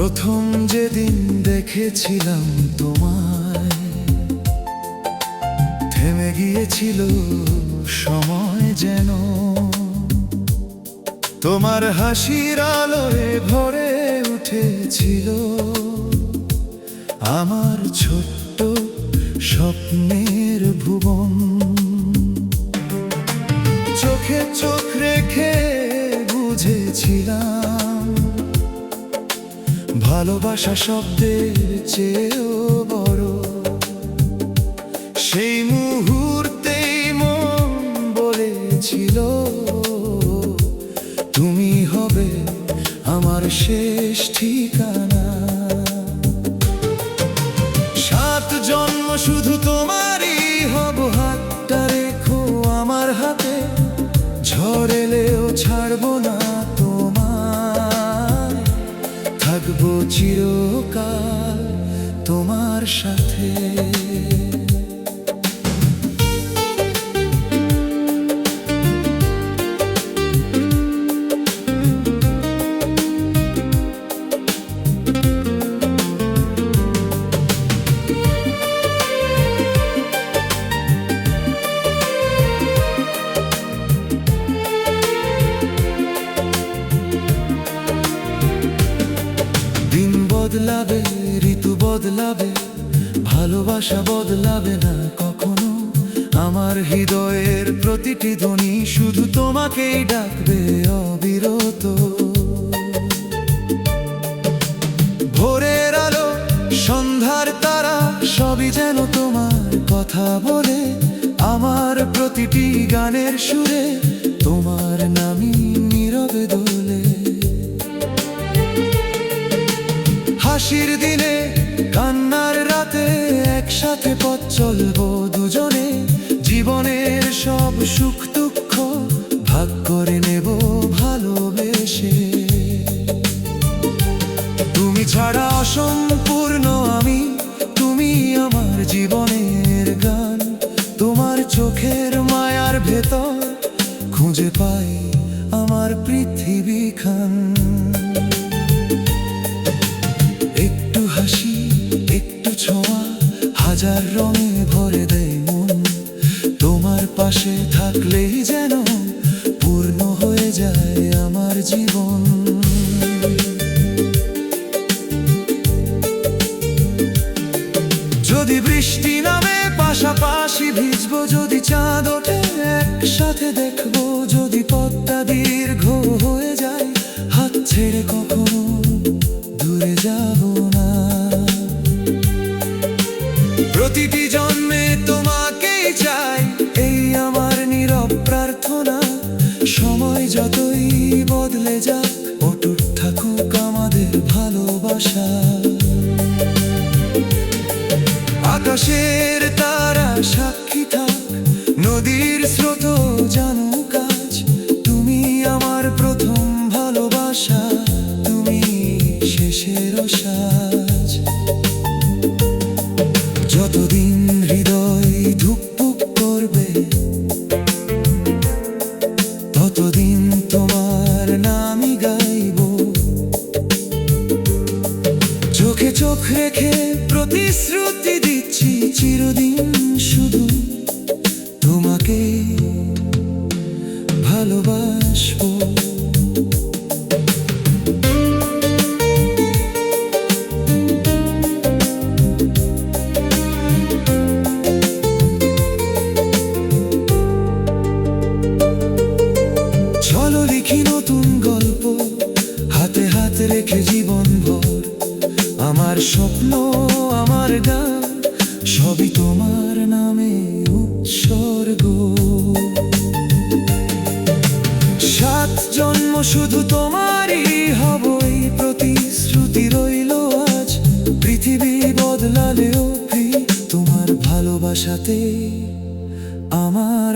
প্রথম যেদিন দেখেছিলাম তোমায়, থেমে গিয়েছিল সময় যেন। তোমার হাসির আলোয় ভরে উঠেছিল আমার ছোট্ট স্বপ্নের ভুবন। চোখে চোখ রেখে বুঝেছিলাম ভালোবাসা শব্দের চেয়েও বড়। সেই মুহূর্তেই মন বলেছিল তুমি হবে আমার শেষ ঠিকানা। 7 জন্ম শুধু তোমারই হব, হাতটা রেখো আমার হাতে। ঝড় এলেও ছাড়বো না তোমায়, থাকবো চিরকাল তোমার সাথে। দিন বদলাবে, ঋতু বদলাবে, ভালোবাসা বদলাবে না কখনো। আমার হৃদয়ের প্রতিটি ধ্বনি শুধু তোমাকেই ডাকবে অবিরত। ভোরের আলো, সন্ধ্যার তারা, সবই যেন তোমার কথা বলে। আমার প্রতিটি গানের সুরে তোমার নামই নীরবে দোলে। হাসির দিনে, কান্নার রাতে, একসাথে পথ চলবো দুজনে। জীবনের সব সুখ দুঃখ ভাগ করে নেব ভালোবেসে। তুমি ছাড়া অসম্পূর্ণ আমি, তুমি আমার জীবনের গান। তোমার চোখের মায়ার ভেতর খুঁজে পাই আমার পৃথিবীখান। একটু হাসি, একটু ছোঁয়া, হাজার রঙে ভরে দেয় মন। তোমার পাশে থাকলেই যেন পূর্ণ হয়ে যায় আমার জীবন। যদি বৃষ্টি নামে পাশাপাশি ভিজবো, যদি চাঁদ ওঠে একসাথে দেখবো, যদি পথটা দীর্ঘ হয়ে যায় হাত ছেড়ে কখনো দূরে যাব না। প্রতিটি জন্মে তোমাকেই চাই, এই আমার নীরব প্রার্থনা। সময় যতই বদলে যাক, অটুট থাকুক আমাদের ভালোবাসা। আকাশের তারা সাক্ষী থাক, নদীর স্রোত জানুক আজ তুমি আমার প্রথম ভালোবাসা, তুমি শেষের সাজ। যতদিন হৃদয় ধুকপুক করবে, ততদিন তোমার নামই গাইব। চোখে চোখ রেখে প্রতিশ্রুতি দিচ্ছি, চিরদিন শুধু তোমাকে ভালোবাসবো। চলো লিখি নতুন গল্প, হাতে হাত রেখে জীবন ভর। আমার স্বপ্ন, আমার গান, সবই তোমার নামে উৎসর্গ। 7 জন্ম শুধু তোমারই হব, এই প্রতিশ্রুতি রইল আজ। পৃথিবী বদলালেও তোমার ভালোবাসাতে আমার